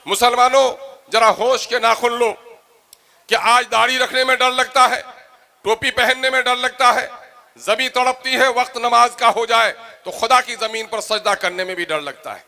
मुसलमानों जरा होश के नाखुन लो कि आज दाढ़ी रखने में डर लगता है, टोपी पहनने में डर लगता है, जमीन तड़पती है, वक्त नमाज का हो जाए तो खुदा की जमीन पर सजदा करने में भी डर लगता है।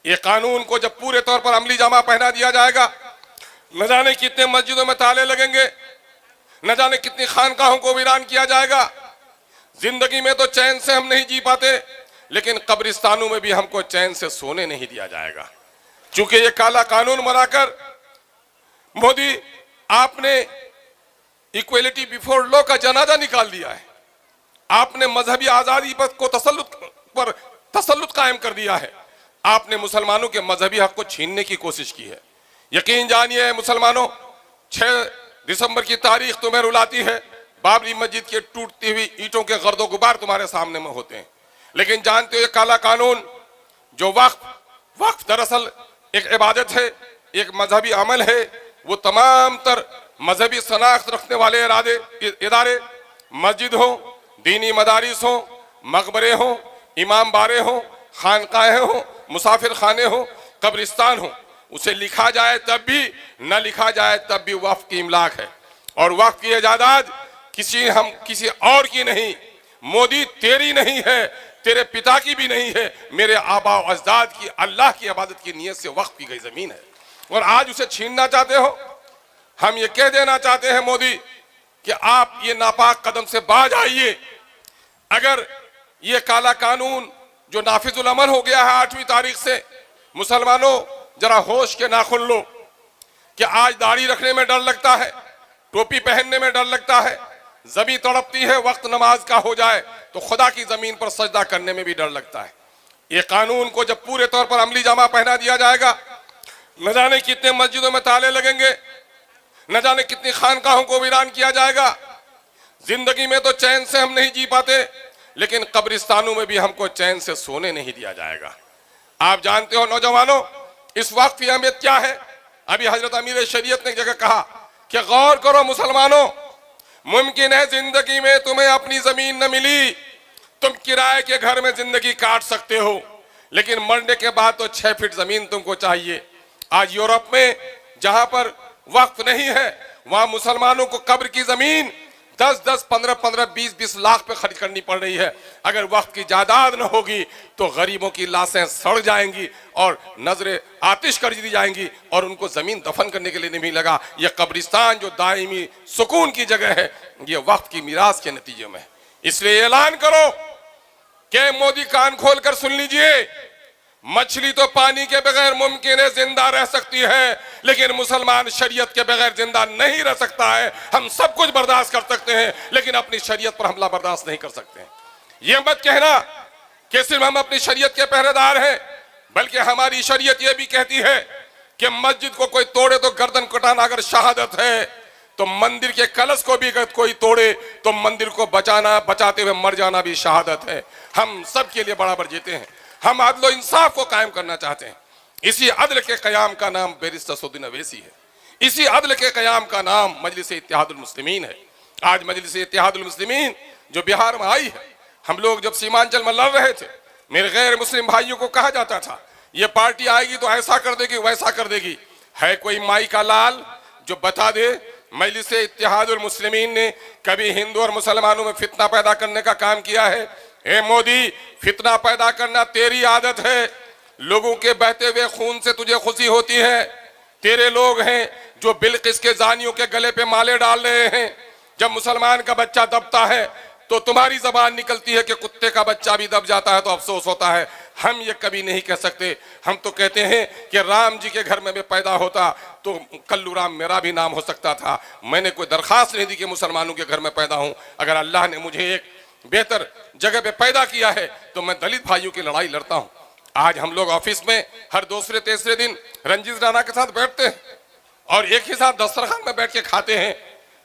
ये कानून को जब पूरे तौर पर अमली जामा पहना दिया जाएगा, न जाने कितने मस्जिदों में ताले लगेंगे, न जाने कितनी खानकाहों को वीरान किया जाएगा। जिंदगी में तो चैन से हम नहीं जी पाते, लेकिन कब्रिस्तानों में भी हमको चैन से सोने नहीं दिया जाएगा। चूंकि ये काला कानून बनाकर मोदी आपने इक्वलिटी बिफोर लॉ का जनाजा निकाल दिया है। आपने मजहबी आजादी पर तसल्लुत कायम कर दिया है। आपने मुसलमानों के मजहबी हक को छीनने की कोशिश की है। यकीन जानिए मुसलमानों, 6 दिसंबर की तारीख तुम्हें रुलाती है। बाबरी मस्जिद के टूटती हुई ईंटों के गर्दो गुबार तुम्हारे सामने में होते हैं, लेकिन जानते हो ये काला कानून जो वक्फ दरअसल एक इबादत है, एक मजहबी अमल है। वो तमाम तर मजहबी शनाख्त रखने वाले इदारे, मस्जिद हो, दीनी मदारिस हो, मकबरे हो, इमाम बारे हो, खानकाहें हो, मुसाफिर खाने हो, कब्रिस्तान हो, उसे लिखा जाए तब भी, न लिखा जाए तब भी वक्फ की इमलाक है। और वक्फ की इजाज़त किसी और की नहीं, मोदी तेरी नहीं है, तेरे पिता की भी नहीं है, मेरे आबा और अजदाद की, अल्लाह की इबादत की नीयत से वक्फ की गई जमीन है। और आज उसे छीनना चाहते हो। हम ये कह देना चाहते हैं मोदी कि आप ये नापाक कदम से बाज आइए। अगर ये काला कानून जो नाफिजुल अमल हो गया है 8वीं तारीख से, मुसलमानों जरा होश के नाखुन लो कि आज दाढ़ी रखने में डर लगता है, टोपी पहनने में डर लगता है, जमीन तड़पती है, वक्त नमाज का हो जाए तो खुदा की जमीन पर सजदा करने में भी डर लगता है। ये कानून को जब पूरे तौर पर अमली जामा पहना दिया जाएगा, न जाने कितने मस्जिदों में ताले लगेंगे, न जाने कितनी खानकाहों को वीरान किया जाएगा। जिंदगी में तो चैन से हम नहीं जी पाते, लेकिन कब्रिस्तानों में भी हमको चैन से सोने नहीं दिया जाएगा। आप जानते हो नौजवानों, इस वक्त की अहमियत क्या है। अभी हजरत अमीर शरीयत ने एक जगह कहा कि गौर करो मुसलमानों, मुमकिन है जिंदगी में तुम्हें अपनी जमीन न मिली, तुम किराए के घर में जिंदगी काट सकते हो, लेकिन मरने के बाद तो 6 फीट जमीन तुमको चाहिए। आज यूरोप में जहां पर वक्फ नहीं है, वहां मुसलमानों को कब्र की जमीन 10-10, 15-15, 20-20 लाख पे खर्च करनी पड़ रही है। अगर वक्त की जायदाद न होगी तो गरीबों की लाशें सड़ जाएंगी और नजरें आतिश कर दी जाएंगी और उनको जमीन दफन करने के लिए नहीं लगा। ये कब्रिस्तान जो दायमी सुकून की जगह है, ये वक्त की मीरास के नतीजे में। इसलिए ऐलान करो कि मोदी कान खोल कर सुन लीजिए, मछली तो पानी के बगैर मुमकिन है जिंदा रह सकती है, लेकिन मुसलमान शरीयत के बगैर जिंदा नहीं रह सकता है। हम सब कुछ बर्दाश्त कर सकते हैं, लेकिन अपनी शरीयत पर हमला बर्दाश्त नहीं कर सकते हैं। यह मत कहना कि सिर्फ हम अपनी शरीयत के पहरेदार हैं, बल्कि हमारी शरीयत यह भी कहती है कि मस्जिद को कोई तोड़े तो गर्दन कटाना अगर शहादत है, तो मंदिर के कलश को भी अगर कोई तोड़े तो मंदिर को बचाते हुए मर जाना भी शहादत है। हम सब के लिए बराबर जीते हैं। हम अदल और इंसाफ को कायम करना चाहते हैं। इसी अदल के कयाम का नाम बैरिस्टर सऊदी अवैसी है। इसी अदल के कयाम का नाम मजलिस इत्तेहादुल मुस्लिमीन है। आज मजलिस इत्तेहादुल मुस्लिमीन जो बिहार में आई है, हम लोग जब सीमांचल में लड़ रहे थे, मेरे गैर मुस्लिम भाइयों को कहा जाता था ये पार्टी आएगी तो ऐसा कर देगी, वैसा कर देगी। है कोई माई का लाल जो बता दे मजलिस इत्तेहादुल मुस्लिमीन ने कभी हिंदू और मुसलमानों में फितना पैदा करने का काम किया है? ए मोदी, फितना पैदा करना तेरी आदत है। लोगों के बहते हुए खून से तुझे खुशी होती है। तेरे लोग हैं जो बिल्किस के जानियों के गले पे माले डाल रहे हैं। जब मुसलमान का बच्चा दबता है तो तुम्हारी जबान निकलती है कि कुत्ते का बच्चा भी दब जाता है तो अफसोस होता है। हम ये कभी नहीं कह सकते। हम तो कहते हैं कि राम जी के घर में मैं पैदा होता तो कल्लू राम मेरा भी नाम हो सकता था। मैंने कोई दरखास्त नहीं दी कि मुसलमानों के घर में पैदा हूं। अगर अल्लाह ने मुझे एक बेहतर जगह पे पैदा किया है तो मैं दलित भाइयों की लड़ाई लड़ता हूं। आज हम लोग ऑफिस में हर दूसरे तीसरे दिन रंजीत राणा के साथ बैठते हैं और एक ही साथ दस्तरखान में बैठ के खाते हैं।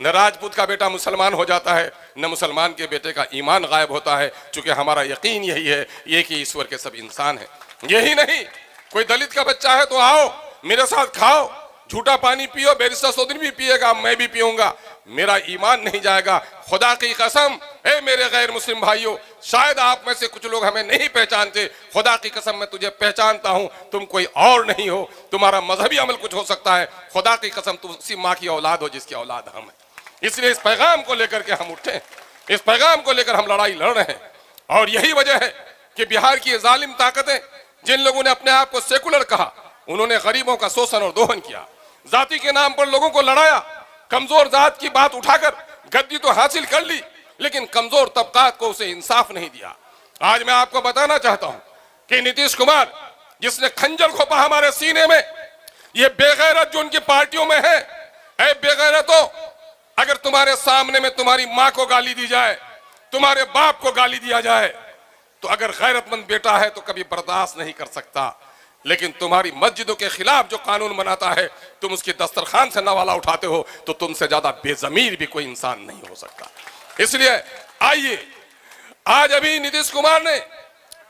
न राजपूत का बेटा मुसलमान हो जाता है, न मुसलमान के बेटे का ईमान गायब होता है, क्योंकि हमारा यकीन यही है एक ही ईश्वर के सब इंसान हैं। यही नहीं, कोई दलित का बच्चा है तो आओ मेरे साथ खाओ, झूठा पानी पियो, बैरिस्टर सऊदी भी पिएगा, मैं भी पीऊंगा, मेरा ईमान नहीं जाएगा। खुदा की कसम ए मेरे गैर मुस्लिम भाइयों, शायद आप में से कुछ लोग हमें नहीं पहचानते, खुदा की कसम मैं तुझे पहचानता हूं, तुम कोई और नहीं हो, तुम्हारा मजहबी अमल कुछ हो सकता है, खुदा की कसम तुम उसी माँ की औलाद हो जिसकी औलाद हम है। इसलिए इस पैगाम को लेकर के हम उठे, इस पैगाम को लेकर हम लड़ाई लड़ रहे हैं। और यही वजह है कि बिहार की जालिम ताकतें, जिन लोगों ने अपने आप को सेकुलर कहा, उन्होंने गरीबों का शोषण और दोहन किया, जाति के नाम पर लोगों को लड़ाया, कमजोर जात की बात उठाकर गद्दी तो हासिल कर ली, लेकिन कमजोर तबकात को उसे इंसाफ नहीं दिया। आज मैं आपको बताना चाहता हूं कि नीतीश कुमार, जिसने खंजर खोपा हमारे सीने में, ये बेगैरत जो उनकी पार्टियों में है, ऐ बेगैरतो, अगर तुम्हारे सामने में तुम्हारी माँ को गाली दी जाए, तुम्हारे बाप को गाली दिया जाए, तो अगर गैरतमंद बेटा है तो कभी बर्दाश्त नहीं कर सकता, लेकिन तुम्हारी मस्जिदों के खिलाफ जो कानून बनाता है, तुम उसकी दस्तरखान से नवाला उठाते हो, तो तुमसे ज्यादा बेजमीर भी कोई इंसान नहीं हो सकता। इसलिए आइए, आज अभी नीतीश कुमार ने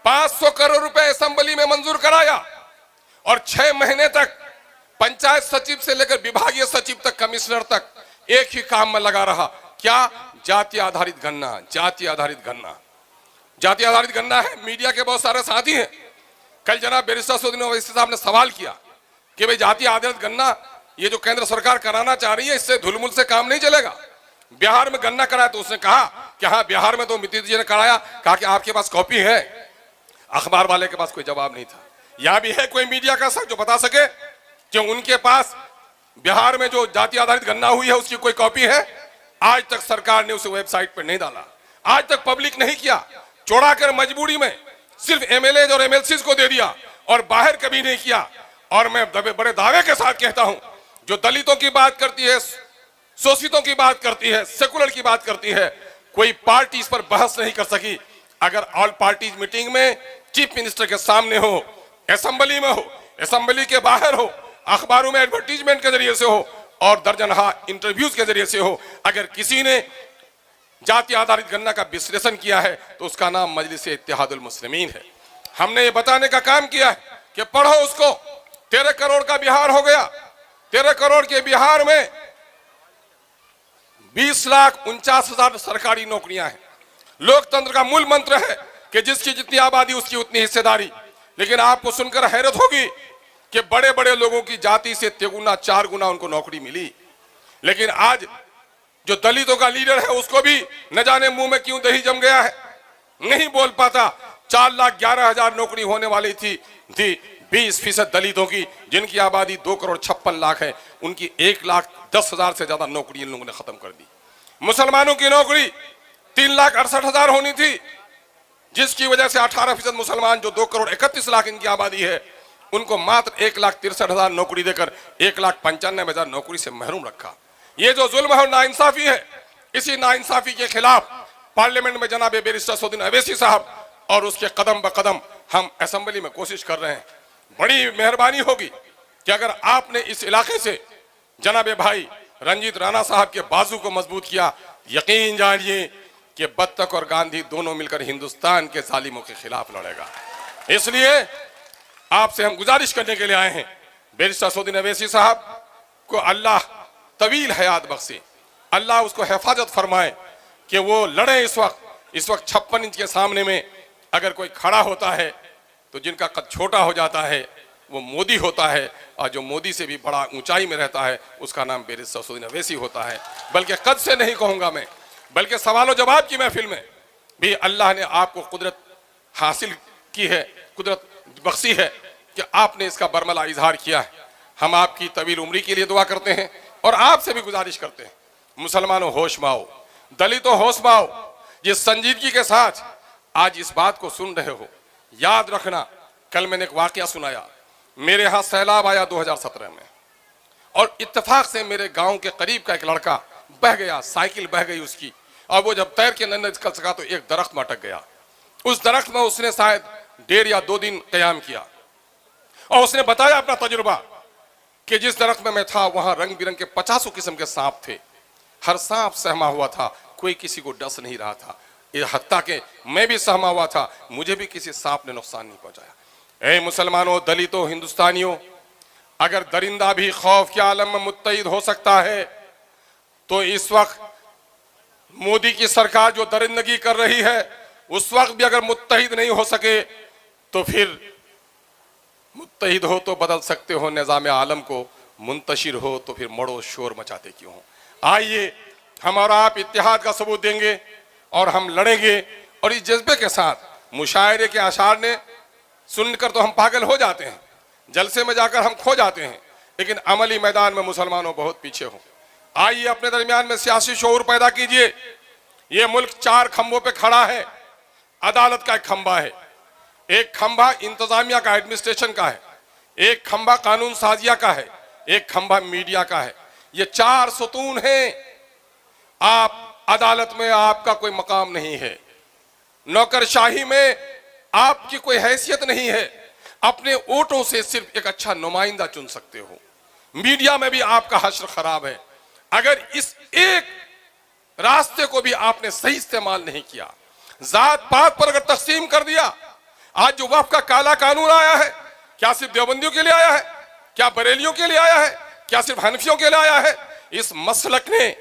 500 करोड़ रुपए असेंबली में मंजूर कराया और 6 महीने तक पंचायत सचिव से लेकर विभागीय सचिव तक, कमिश्नर तक एक ही काम में लगा रहा। क्या? जाति आधारित गणना। जाति आधारित गणना, जाति आधारित गणना है। मीडिया के बहुत सारे साथी हैं, कल जनाब बैरिस्टर सौदीन ओवैसी साहब ने सवाल किया कि भाई जाति आधारित गणना ये जो केंद्र सरकार कराना चाह रही है, इससे धुलमुल से काम नहीं चलेगा। बिहार में गणना कराया तो उसने कहा कि हाँ बिहार में तो नीतीश जी ने कराया। कहा कि आपके पास कॉपी है? अखबार वाले के पास कोई जवाब नहीं था। यह भी है कोई मीडिया का शख्स जो बता सके कि उनके पास बिहार में जो जाति आधारित गणना हुई है उसकी कोई कॉपी है? आज तक सरकार ने उसे वेबसाइट पर नहीं डाला, आज तक पब्लिक नहीं किया, चौड़ाकर मजबूरी में सिर्फ एमएलए और एमएलसी को दे दिया और बाहर कभी नहीं किया। और मैं बड़े दावे के साथ कहता हूं, जो दलितों की बात करती है, शोषितों की बात करती है, सेकुलर की बात करती है, कोई पार्टी इस पर बहस नहीं कर सकी। अगर ऑल पार्टीज मीटिंग में चीफ मिनिस्टर के सामने हो, असेंबली में हो, असेंबली के बाहर हो, अखबारों में एडवर्टीजमेंट के जरिए से हो और दर्जनहा इंटरव्यूज के जरिए से हो, अगर किसी ने जाति आधारित गणना का विश्लेषण किया है तो उसका नाम मजलिस इत्तेहादुल मुस्लिमीन है। हमने ये बताने का काम किया है कि पढ़ो उसको। 13 करोड़ का बिहार हो गया। 13 करोड़ के बिहार में 20,49,000 सरकारी नौकरियां हैं। लोकतंत्र का मूल मंत्र है कि जिसकी जितनी आबादी उसकी उतनी हिस्सेदारी। लेकिन आपको सुनकर हैरत होगी कि बड़े बड़े लोगों की जाति से 3 गुना 4 गुना उनको नौकरी मिली। लेकिन आज जो दलितों का लीडर है उसको भी न जाने मुंह में क्यों दही जम गया है, नहीं बोल पाता। 4,11,000 नौकरी होने वाली थी 20% दलितों की, जिनकी आबादी 2,56,00,000 है, उनकी 1,10,000 से ज्यादा नौकरी इन लोगों ने खत्म कर दी। मुसलमानों की नौकरी 3,68,000 होनी थी, जिसकी वजह से 18% मुसलमान जो 2,31,00,000 इनकी आबादी है, उनको मात्र 1,63,000 नौकरी देकर 1,95,000 नौकरी से महरूम रखा। ये जो जुल्म है और नाइंसाफी है, इसी नाइंसाफी के खिलाफ पार्लियामेंट में जनाब बैरिस्टर सौदीन ओवैसी साहब और उसके कदम ब कदम हम असेंबली में कोशिश कर रहे हैं। बड़ी मेहरबानी होगी कि अगर आपने इस इलाके से जनाब भाई रंजीत राणा साहब के बाजू को मजबूत किया, यकीन जानिए कि बत्तख और गांधी दोनों मिलकर हिंदुस्तान के जालिमों के खिलाफ लड़ेगा। इसलिए आपसे हम गुजारिश करने के लिए आए हैं, बैरिस्टर सौदीन ओवैसी साहब को अल्लाह तवील हयात बख्शे, अल्लाह उसको हिफाजत फरमाए कि वो लड़े। इस वक्त 56 इंच के सामने में अगर कोई खड़ा होता है तो जिनका कद छोटा हो जाता है वो मोदी होता है, और जो मोदी से भी बड़ा ऊंचाई में रहता है उसका नाम बैरिस्टर सौदीन ओवैसी होता है। बल्कि कद से नहीं कहूंगा मैं, बल्कि सवाल जवाब की महफिल में भी अल्लाह ने आपको कुदरत हासिल की है, कुदरत बख्शी है कि आपने इसका बरमला इजहार किया है। हम आपकी तवील उम्री के लिए दुआ करते हैं और आपसे भी गुजारिश करते हैं, मुसलमानों होश में आओ, दलितों होश में आओ। जिस संजीदगी के साथ आज इस बात को सुन रहे हो, याद रखना, कल मैंने एक वाकया सुनाया। मेरे यहाँ सैलाब आया 2017 में और इत्तेफाक से मेरे गांव के करीब का एक लड़का बह गया, साइकिल बह गई उसकी, और वो जब तैर के न निकल सका तो एक दरख्त में अटक गया। उस दरख्त में उसने शायद 1.5 या 2 दिन कयाम किया और उसने बताया अपना तजुर्बा कि जिस दरख्त में मैं था वहां रंग बिरंग के 50 किस्म के सांप थे। हर सांप सहमा हुआ था, कोई किसी को डस नहीं रहा था। ये हत्ता के मैं भी सहमा हुआ था, मुझे भी किसी सांप ने नुकसान नहीं पहुंचाया। ऐ मुसलमानों, दलितों, हिंदुस्तानियों, अगर दरिंदा भी खौफ के आलम में मुत्तहिद हो सकता है तो इस वक्त मोदी की सरकार जो दरिंदगी कर रही है, उस वक्त भी अगर मुत्तहिद नहीं हो सके तो फिर मुत्तहिद हो तो बदल सकते हो निज़ाम आलम को, मुंतशिर हो तो फिर मड़ो शोर मचाते क्यों हो। आइए हम और आप इत्तेहाद का सबूत देंगे और हम लड़ेंगे। और इस जज्बे के साथ मुशायरे के आशार ने सुनकर तो हम पागल हो जाते हैं, जलसे में जाकर हम खो जाते हैं, लेकिन अमली मैदान में मुसलमानों बहुत पीछे हो। आइए अपने दरमियान में सियासी शऊर पैदा कीजिए। ये मुल्क 4 खंभों पे खड़ा है। अदालत का एक खंभा है, एक खंभा इंतजामिया का, एडमिनिस्ट्रेशन का है, एक खंभा कानून साजिया का है, एक खंभा मीडिया का है। ये 4 सुतून हैं। आप अदालत में आपका कोई मकाम नहीं है, नौकरशाही में आपकी कोई हैसियत नहीं है, अपने वोटों से सिर्फ एक अच्छा नुमाइंदा चुन सकते हो। मीडिया में भी आपका हश्र खराब है। अगर इस एक रास्ते को भी आपने सही इस्तेमाल नहीं किया, जात पात पर अगर तकसीम कर दिया, आज जो वक्फ का काला कानून आया है, क्या सिर्फ देवबंदियों के लिए आया है? क्या बरेलियों के लिए आया है? क्या सिर्फ हनफियों के लिए आया है? इस मसलक ने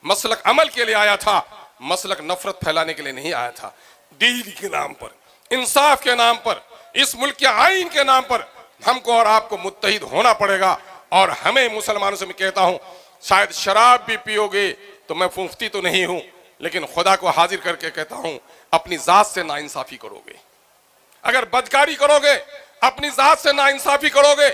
मसलक अमल के लिए आया था, मसलक नफरत फैलाने के लिए नहीं आया था। दीन के नाम पर, इंसाफ के नाम पर, इस मुल्क के आईन के नाम पर हमको और आपको मुत्तहिद होना पड़ेगा। और हमें मुसलमानों से मैं कहता हूं, शायद शराब भी पियोगे तो मैं मुफ्ती तो नहीं हूं, लेकिन खुदा को हाजिर करके कहता हूं, अपनी जात से नाइंसाफी करोगे, अगर बदकारी करोगे, अपनी जात से नाइंसाफी करोगे,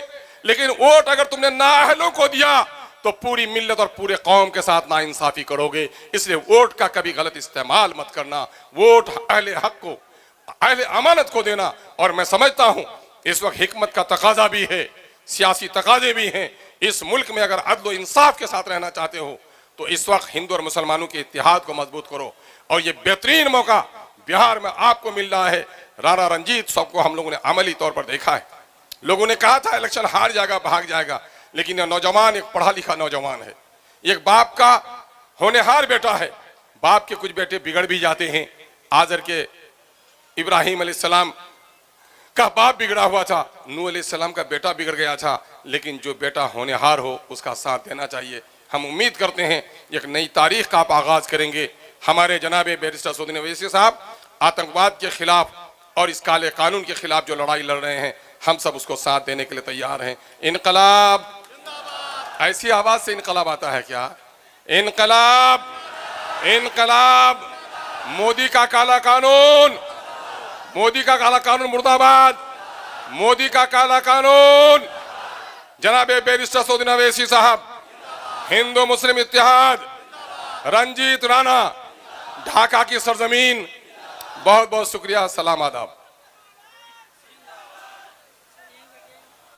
लेकिन वोट अगर तुमने नाअहलों को दिया तो पूरी मिल्लत और पूरे कौम के साथ नाइंसाफी करोगे। इसलिए वोट का कभी गलत इस्तेमाल मत करना। वोट अहले हक को, अहले अमानत को देना। और मैं समझता हूं इस वक्त हिकमत का तकाजा भी है, सियासी तकाजे भी हैं। इस मुल्क में अगर अदल व इंसाफ के साथ रहना चाहते हो तो इस वक्त हिंदू और मुसलमानों के इत्तेहाद को मजबूत करो। और ये बेहतरीन मौका बिहार में आपको मिल रहा है। राणा रंजीत साहब को हम लोगों ने अमली तौर पर देखा है। लोगों ने कहा था इलेक्शन हार जाएगा, भाग जाएगा, लेकिन यह नौजवान एक पढ़ा लिखा नौजवान है, एक बाप का होनहार बेटा है। बाप के कुछ बेटे बिगड़ भी जाते हैं। आजर के इब्राहिम अलैहिस्सलाम का बाप बिगड़ा हुआ था, नूह अलैहिस्सलाम का बेटा बिगड़ गया था, लेकिन जो बेटा होनहार हो उसका साथ देना चाहिए। हम उम्मीद करते हैं एक नई तारीख का आप आगाज करेंगे। हमारे जनाब बैरिस्टर सऊदी अवैसी साहब आतंकवाद के खिलाफ और इस काले कानून के खिलाफ जो लड़ाई लड़ रहे हैं, हम सब उसको साथ देने के लिए तैयार हैं। इनकलाब, ऐसी आवाज से इनकलाब आता है क्या? इनकलाब, इनकलाब, मोदी का काला कानून, मोदी का काला कानून मुर्दाबाद, मोदी का काला कानून। जनाब बैरिस्टर सऊदी अवैसी साहब, हिंदू मुस्लिम इत्तेहाद, रंजीत राणा, ढाका की सरजमीन, बहुत बहुत शुक्रिया। सलाम आदाब।